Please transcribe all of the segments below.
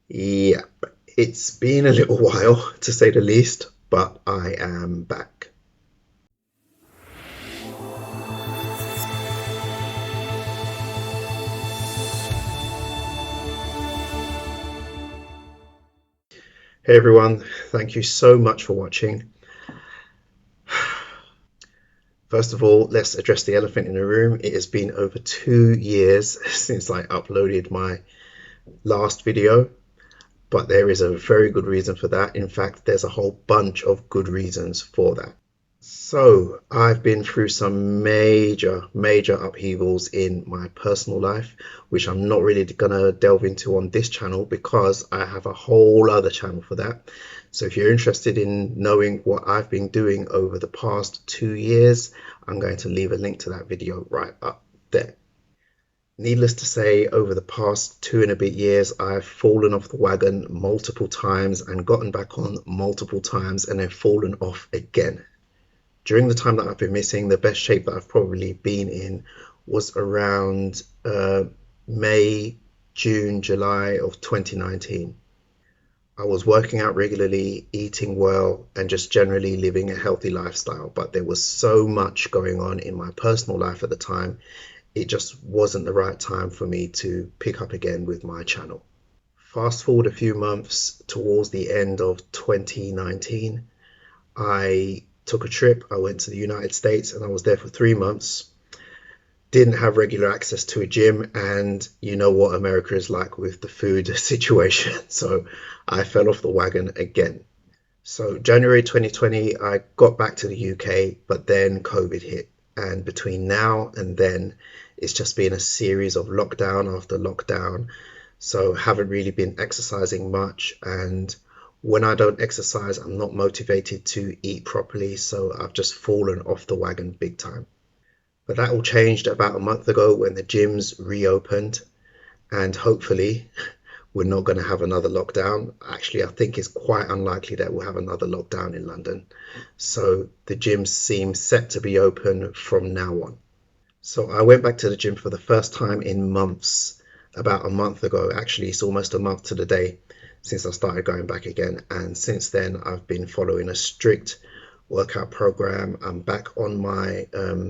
Yeah, it's been a little while to say the least, but I am back. Hey everyone, thank you so much for watching. First of all, let's address the elephant in the room. It has been over 2 years since I uploaded my last video, but there is a very good reason for that. In fact, there's a whole bunch of good reasons for that. So, I've been through some major upheavals in my personal life, which I'm not really gonna delve into on this channel because I have a whole other channel for that. So, if you're interested in knowing what I've been doing over the past 2 years, I'm going to leave a link to that video right up there. Needless to say, over the past 2 and a bit years, I've fallen off the wagon multiple times and gotten back on multiple times and then fallen off again. During the time that I've been missing, the best shape that I've probably been in was around May, June, July of 2019. I was working out regularly, eating well, and just generally living a healthy lifestyle. But there was so much going on in my personal life at the time, it just wasn't the right time for me to pick up again with my channel. Fast forward a few months towards the end of 2019, I took a trip. I went to the United States and I was there for 3 months. Didn't have regular access to a gym, and you know what America is like with the food situation. So I fell off the wagon again. So January 2020, I got back to the UK, but then COVID hit. And between now and then, it's just been a series of lockdown after lockdown. So haven't really been exercising much. And when I don't exercise, I'm not motivated to eat properly. So I've just fallen off the wagon big time. But that all changed about a month ago when the gyms reopened. And hopefully, we're not going to have another lockdown. Actually, I think it's quite unlikely that we'll have another lockdown in London. So the gyms seem set to be open from now on. So I went back to the gym for the first time in months, about a month ago. Actually, it's almost a month to the day since I started going back again. And since then, I've been following a strict workout program. I'm back on my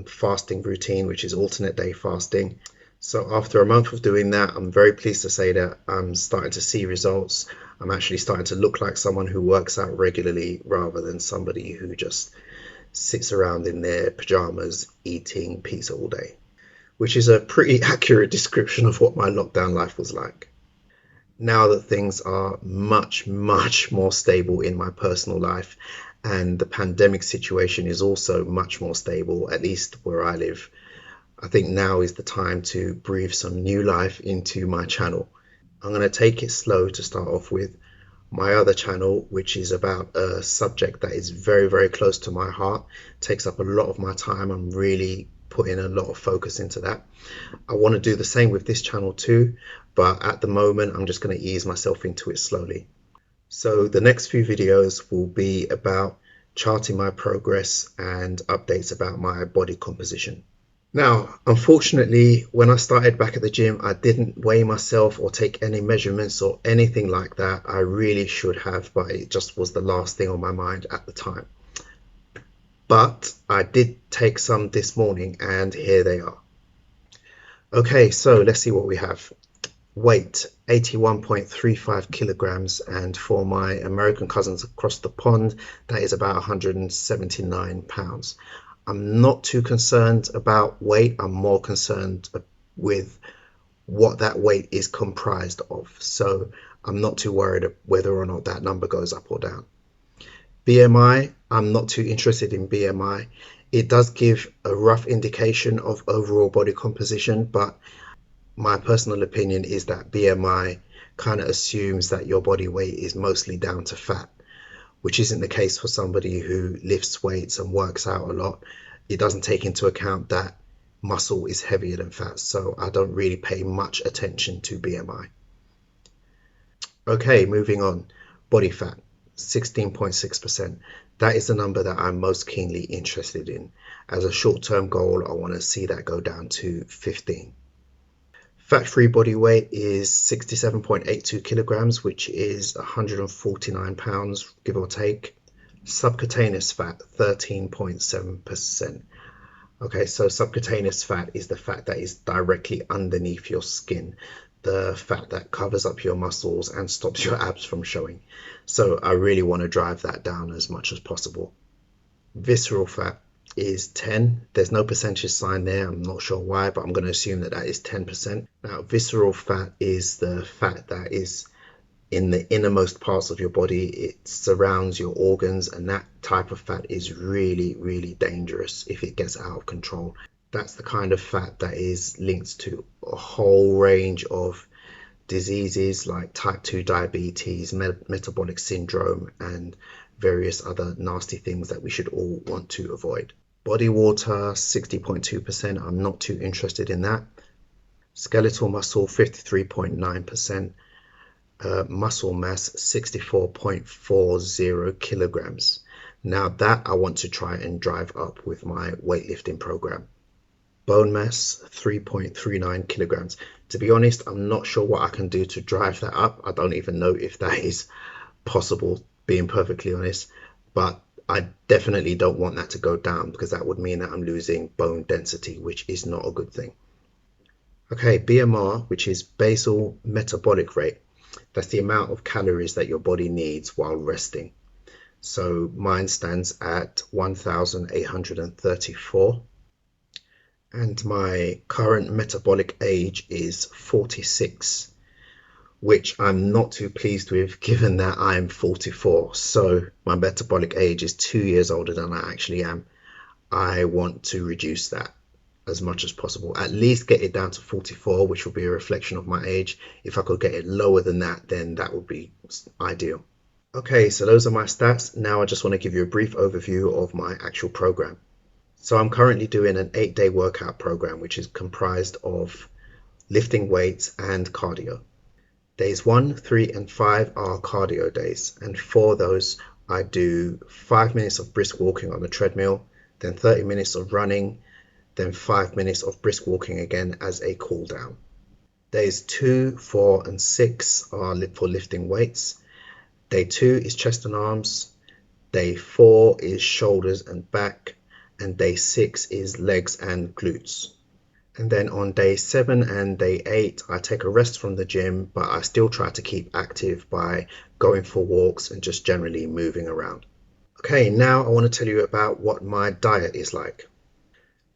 fasting routine, which is alternate day fasting. So after a month of doing that, I'm very pleased to say that I'm starting to see results. I'm actually starting to look like someone who works out regularly rather than somebody who just sits around in their pajamas eating pizza all day, which is a pretty accurate description of what my lockdown life was like. Now that things are much more stable in my personal life and the pandemic situation is also much more stable, at least where I live, I think now is the time to breathe some new life into my channel. I'm going to take it slow to start off with. My other channel, which is about a subject that is very close to my heart, takes up a lot of my time. I'm really putting a lot of focus into that. I want to do the same with this channel too, but at the moment, I'm just going to ease myself into it slowly. So the next few videos will be about charting my progress and updates about my body composition. Now, unfortunately, when I started back at the gym, I didn't weigh myself or take any measurements or anything like that. I really should have, but it just was the last thing on my mind at the time. But I did take some this morning, and here they are. Okay, so let's see what we have. Weight 81.35 kilograms, and for my American cousins across the pond, that is about 179 pounds. I'm not too concerned about weight. I'm more concerned with what that weight is comprised of. So I'm not too worried whether or not that number goes up or down. BMI, I'm not too interested in BMI. It does give a rough indication of overall body composition, but my personal opinion is that BMI kind of assumes that your body weight is mostly down to fat, which isn't the case for somebody who lifts weights and works out a lot. It doesn't take into account that muscle is heavier than fat, so I don't really pay much attention to BMI. Okay, moving on. Body fat, 16.6%. That is the number that I'm most keenly interested in. As a short-term goal, I want to see that go down to 15. Fat-free body weight is 67.82 kilograms, which is 149 pounds, give or take. Subcutaneous fat, 13.7%. Okay, so subcutaneous fat is the fat that is directly underneath your skin, the fat that covers up your muscles and stops your abs from showing. So I really want to drive that down as much as possible. Visceral fat is 10. There's no percentage sign there. I'm not sure why, but I'm going to assume that that is 10%. Now, visceral fat is the fat that is in the innermost parts of your body. It surrounds your organs, and that type of fat is really, really dangerous if it gets out of control. That's the kind of fat that is linked to a whole range of diseases like type 2 diabetes, metabolic syndrome, and various other nasty things that we should all want to avoid. Body water, 60.2%. I'm not too interested in that. Skeletal muscle, 53.9%. Muscle mass, 64.40 kilograms. Now that I want to try and drive up with my weightlifting program. Bone mass, 3.39 kilograms. To be honest, I'm not sure what I can do to drive that up. I don't even know if that is possible, being perfectly honest, but I definitely don't want that to go down, because that would mean that I'm losing bone density, which is not a good thing. Okay, BMR, which is basal metabolic rate. That's the amount of calories that your body needs while resting. So mine stands at 1,834. And my current metabolic age is 46, which I'm not too pleased with, given that I'm 44. So my metabolic age is 2 years older than I actually am. I want to reduce that as much as possible, at least get it down to 44, which will be a reflection of my age. If I could get it lower than that, then that would be ideal. Okay, so those are my stats. Now I just want to give you a brief overview of my actual program. So I'm currently doing an 8-day workout program, which is comprised of lifting weights and cardio. Days 1, 3, and 5 are cardio days, and for those I do 5 minutes of brisk walking on the treadmill, then 30 minutes of running, then 5 minutes of brisk walking again as a cool down. Days 2, 4, and 6 are for lifting weights. Day 2 is chest and arms. Day 4 is shoulders and back. And day 6 is legs and glutes. And then on day 7 and day 8, I take a rest from the gym, but I still try to keep active by going for walks and just generally moving around. Okay, now I want to tell you about what my diet is like.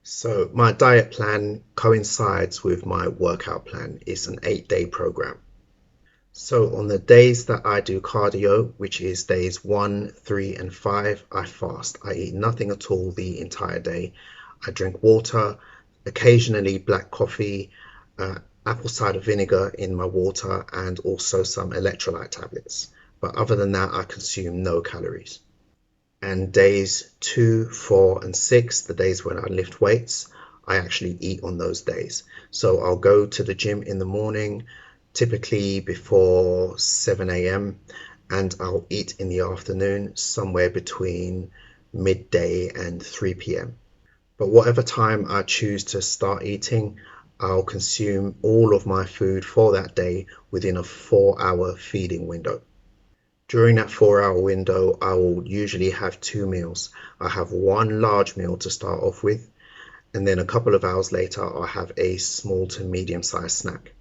So my diet plan coincides with my workout plan. It's an 8-day program. So on the days that I do cardio, which is days 1, 3, and 5, I fast. I eat nothing at all the entire day. I drink water, occasionally black coffee, apple cider vinegar in my water, and also some electrolyte tablets. But other than that, I consume no calories. And days 2, 4, and 6, the days when I lift weights, I actually eat on those days. So I'll go to the gym in the morning, typically before 7 a.m., and I'll eat in the afternoon, somewhere between midday and 3 p.m. But whatever time I choose to start eating, I'll consume all of my food for that day within a 4-hour feeding window. During that 4-hour window, I will usually have 2 meals. I have one large meal to start off with, and then a couple of hours later, I'll have a small to medium-sized snack.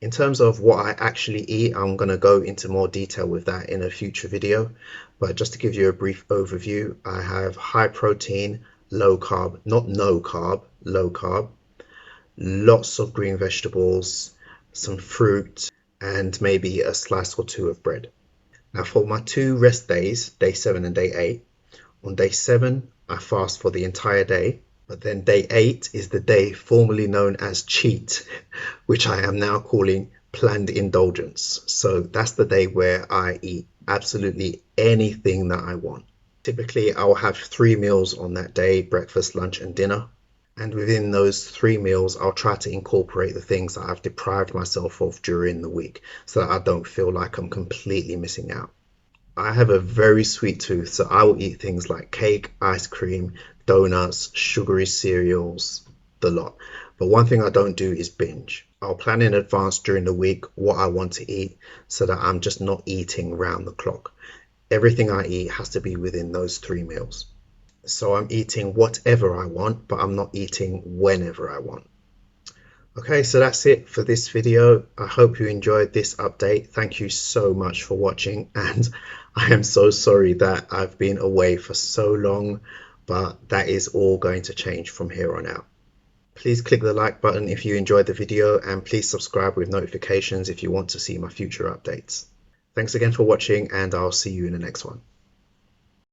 In terms of what I actually eat, I'm going to go into more detail with that in a future video. But just to give you a brief overview, I have high protein, low carb, not no carb, low carb, lots of green vegetables, some fruit, and maybe a slice or 2 of bread. Now for my 2 rest days, day 7 and day 8, on day 7, I fast for the entire day. But then day 8 is the day formerly known as cheat, which I am now calling planned indulgence. So that's the day where I eat absolutely anything that I want. Typically, I'll have 3 meals on that day, breakfast, lunch, and dinner. And within those 3 meals, I'll try to incorporate the things that I've deprived myself of during the week, so that I don't feel like I'm completely missing out. I have a very sweet tooth, so I will eat things like cake, ice cream, donuts, sugary cereals, the lot. But one thing I don't do is binge. I'll plan in advance during the week what I want to eat so that I'm just not eating round the clock. Everything I eat has to be within those 3 meals. So I'm eating whatever I want, but I'm not eating whenever I want. Okay, so that's it for this video. I hope you enjoyed this update. Thank you so much for watching, and I am so sorry that I've been away for so long, but that is all going to change from here on out. Please click the like button if you enjoyed the video, and please subscribe with notifications if you want to see my future updates. Thanks again for watching, and I'll see you in the next one.